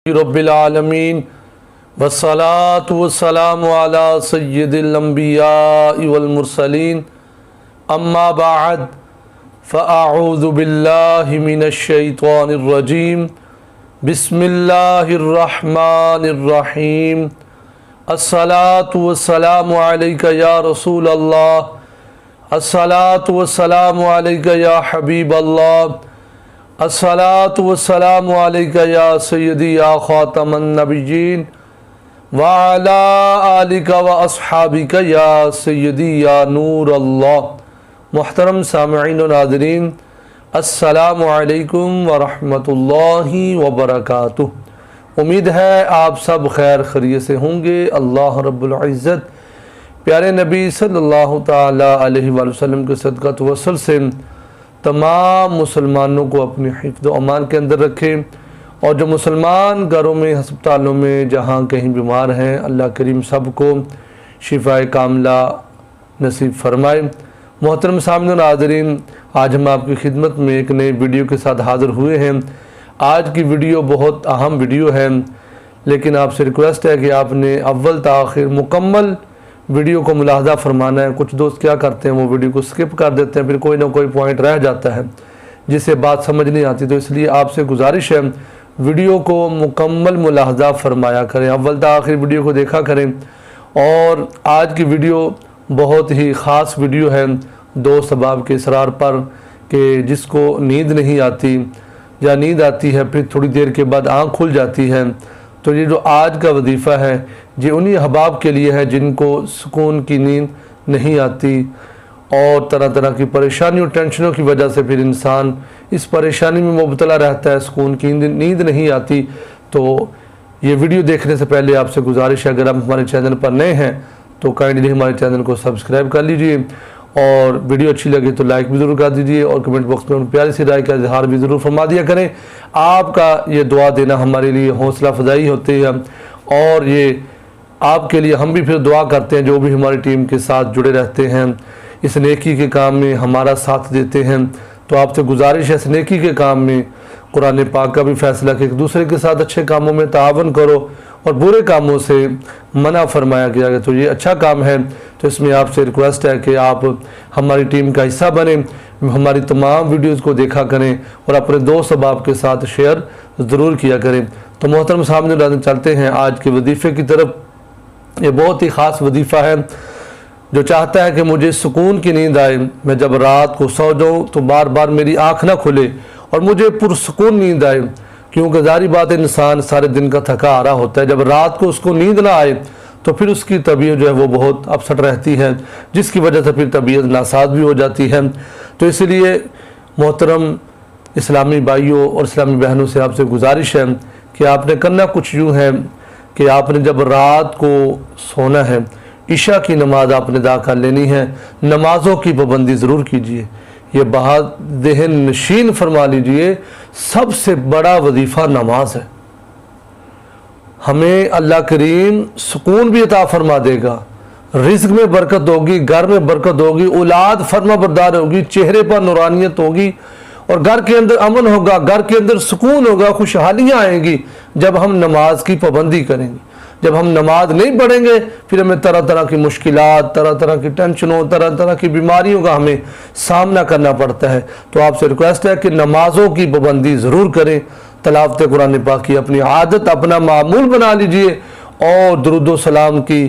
रब्बिल आलमीन वस्सलातु वस्सलामु अला सय्यिदिल अंबियाइ वल मुरसलीन अम्मा बअद फ़अऊज़ु बिल्लाहि मिनश शैतानिर रजीम बिस्मिल्लाहिर रहमानिर रहीम अस्सलातु वस्सलामु अलैका या रसूल अल्लाह अस्सलातु वस्सलामु अलैका या हबीब अल्लाह अस्सलातु वस्सलामु अलैका या सय्यदी या खातमन नबिय्यीन व अला आलिका व अस्हाबिका या सय्यदी या नूर अल्लाह। मुहतरम सामिईन व नाज़रीन, अस्सलामु अलैकुम व रहमतुल्लाहि व बरकातुहू। उम्मीद है आप सब खैर खैरियत से होंगे। अल्लाह रब्बुल इज़्ज़त प्यारे नबी सल्लल्लाहु ताला अलैहि वसल्लम के सदका तवस्सुल से तमाम मुसलमानों को अपनी हिफ्ज़ व अमान के अंदर रखें, और जो मुसलमान घरों में, हस्पतालों में, जहाँ कहीं बीमार हैं, अल्लाह करीम सबको शिफाए कामला नसीब फरमाए। मोहतरम सामने नाज़रीन, आज हम आपकी खिदमत में एक नए वीडियो के साथ हाज़िर हुए हैं। आज की वीडियो बहुत अहम वीडियो है, लेकिन आपसे रिक्वेस्ट है कि आपने अव्वल ता आखिर मुकम्मल वीडियो को मुलाहजा फरमाना है। कुछ दोस्त क्या करते हैं, वो वीडियो को स्किप कर देते हैं, फिर कोई ना कोई पॉइंट रह जाता है जिससे बात समझ नहीं आती। तो इसलिए आपसे गुजारिश है, वीडियो को मुकम्मल मुलाहजा फरमाया करें, अव्वल ता आखिर वीडियो को देखा करें। और आज की वीडियो बहुत ही ख़ास वीडियो है, दो सबब के इसरार पर, कि जिसको नींद नहीं आती या नींद आती है फिर थोड़ी देर के बाद आँख खुल जाती है। तो ये जो आज का वजीफ़ा है ये उन्हीं अहबाब के लिए है जिनको सुकून की नींद नहीं आती, और तरह तरह की परेशानियों टेंशनों की वजह से फिर इंसान इस परेशानी में मुब्तला रहता है, सुकून की नींद नहीं आती। तो ये वीडियो देखने से पहले आपसे गुजारिश है, अगर आप हमारे चैनल पर नए हैं तो काइंडली हमारे चैनल को सब्सक्राइब कर लीजिए, और वीडियो अच्छी लगे तो लाइक भी ज़रूर कर दीजिए, और कमेंट बॉक्स में प्यारी सी राय का इजहार भी ज़रूर फरमा दिया करें। आपका ये दुआ देना हमारे लिए हौसला अफजाई होती है, और ये आपके लिए हम भी फिर दुआ करते हैं जो भी हमारी टीम के साथ जुड़े रहते हैं, इस नेकी के काम में हमारा साथ देते हैं। तो आपसे गुजारिश है, इस नेकी के काम में कुरान पाक का भी फैसला कि एक दूसरे के साथ अच्छे कामों में तावन करो और बुरे कामों से मना फरमाया गया है। तो ये अच्छा काम है, तो इसमें आपसे रिक्वेस्ट है कि आप हमारी टीम का हिस्सा बने, हमारी तमाम वीडियोस को देखा करें और अपने दोस्त अहबाब के साथ शेयर ज़रूर किया करें। तो मोहतरम सामने चलते हैं आज के वजीफ़े की तरफ। ये बहुत ही ख़ास वजीफ़ा है, जो चाहता है कि मुझे सुकून की नींद आए, मैं जब रात को सो जाऊँ तो बार बार मेरी आँख ना खुले और मुझे पुरसुकून नींद आए, क्योंकि ज़ाहिर बात है इंसान सारे दिन का थका आ रहा होता है। जब रात को उसको नींद ना आए तो फिर उसकी तबीयत जो है वो बहुत अपसेट रहती है, जिसकी वजह से फिर तबीयत नासाज भी हो जाती है। तो इसलिए मोहतरम इस्लामी भाइयों और इस्लामी बहनों से आपसे गुजारिश है कि आपने करना कुछ यूँ है कि आपने जब रात को सोना है, इशा की नमाज आपने अदा कर लेनी है। नमाज़ों की पाबंदी ज़रूर कीजिए, ये बहुत ज़हन नशीन फरमा लीजिए, सबसे बड़ा वजीफ़ा नमाज है। हमें अल्लाह करीम सुकून भी अता फरमा देगा, रिज़्क़ में बरकत होगी, घर में बरकत होगी, औलाद फरमा बरदार होगी, चेहरे पर नूरानियत होगी, और घर के अंदर अमन होगा, घर के अंदर सुकून होगा, खुशहालियाँ आएंगी जब हम नमाज की पाबंदी करेंगे। जब हम नमाज नहीं पढ़ेंगे फिर हमें तरह तरह की मुश्किलात, तरह तरह की टेंशनों, तरह तरह की बीमारियों का हमें सामना करना पड़ता है। तो आपसे रिक्वेस्ट है कि नमाज़ों की पाबंदी ज़रूर करें, तलावत कुरान पाक की अपनी आदत, अपना मामूल बना लीजिए, और दुरूद व सलाम की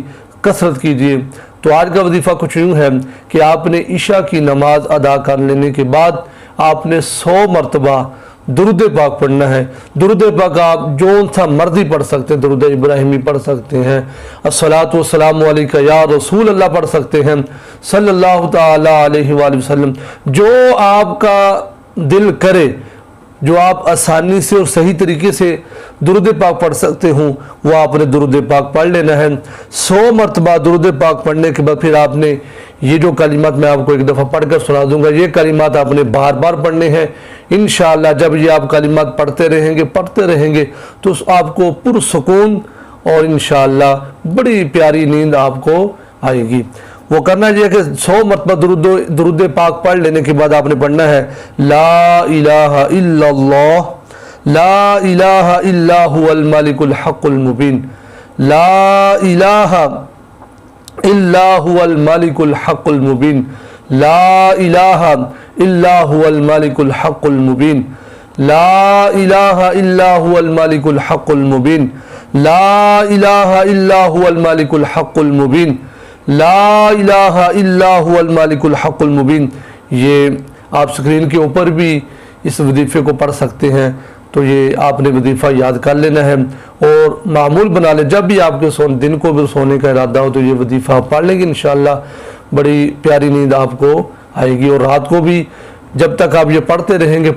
कसरत कीजिए। तो आज का वजीफ़ा कुछ यूँ है कि आपने इशा की नमाज अदा कर लेने के बाद आपने 100 मरतबा दुरूद पाक पढ़ना है। दुरूद पाक आप जो सा मर्जी पढ़ सकते हैं, दुरूद इब्राहिमी पढ़ सकते हैं, अस्सलातु वस्सलामु अलैका या रसूल अल्लाह पढ़ सकते हैं, सल्लल्लाहु ताला अलैहि वसल्लम। जो आपका दिल करे, जो आप आसानी से और सही तरीके से दुरूद पाक पढ़ सकते हो, वो आपने दुरूद पाक पढ़ लेना है। 100 मरतबा दुरूद पाक पढ़ने के बाद फिर आपने ये जो कलिमात मैं आपको एक दफ़ा पढ़कर सुना दूंगा, ये कलिमात आपने बार बार पढ़ने हैं। इंशाअल्लाह जब ये आप कलिमात पढ़ते रहेंगे तो आपको पुरसुकून और इंशाअल्लाह बड़ी प्यारी नींद आपको आएगी। वो करना ये कि 100 मरतबा दुरूद पाक पढ़ लेने के बाद आपने पढ़ना है ला इलाहा इल्लल्लाह لا الہ الا هو الملک الحق المبین، لا الہ الا هو الملک الحق المبین، لا الہ الا هو الملک الحق المبین، لا الہ الا هو الملک الحق المبین، لا الہ الا هو الملک الحق المبین، لا الہ الا هو الملک الحق المبین۔ یہ آپ سکرین کے اوپر بھی اس وظیفے کو پڑھ سکتے ہیں، تو یہ آپ نے وظیفہ یاد کر لینا ہے اور معمول بنا لیں۔ جب بھی آپ کے دن کو بھی سونے کا ارادہ ہو تو یہ وظیفہ آپ پڑھ لیں گے، انشاءاللہ بڑی پیاری نیند آپ کو آئے گی۔ اور رات کو بھی جب تک آپ یہ پڑھتے رہیں گے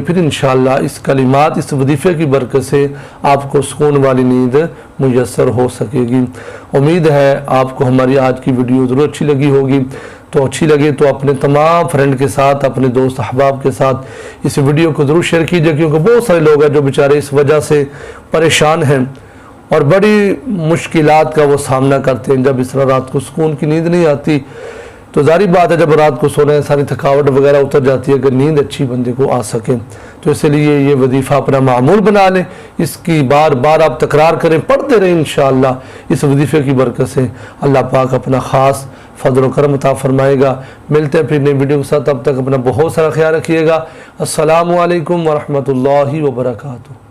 پھر انشاءاللہ اس کلمات، اس وظیفے کی برکت سے آپ کو سکون والی نیند میسر ہو سکے گی۔ امید ہے آپ کو ہماری آج کی ویڈیو ضرور اچھی لگی ہوگی، تو اچھی لگے تو اپنے تمام فرینڈ کے ساتھ، اپنے دوست احباب کے ساتھ اس ویڈیو کو ضرور شیئر کیجئے، کیونکہ بہت سارے لوگ ہیں جو بیچارے اس وجہ سے پریشان ہیں اور بڑی مشکلات کا وہ سامنا کرتے ہیں۔ جب اس طرح رات کو سکون کی نیند نہیں آتی تو ظاہری بات ہے جب رات کو سونے ساری تھکاوٹ وغیرہ اتر جاتی ہے، اگر نیند اچھی بندے کو آ سکے تو اس لیے یہ وظیفہ اپنا معمول بنا لیں، اس کی بار بار آپ تکرار کریں، پڑھتے رہیں، انشاءاللہ اس وظیفے کی برکت سے اللہ پاک اپنا خاص فضل و کرم عطا فرمائے گا۔ ملتے ہیں پھر نئی ویڈیو کے ساتھ، تب تک اپنا بہت سارا خیال رکھیے گا۔ السلام علیکم ورحمۃ اللہ وبرکاتہ۔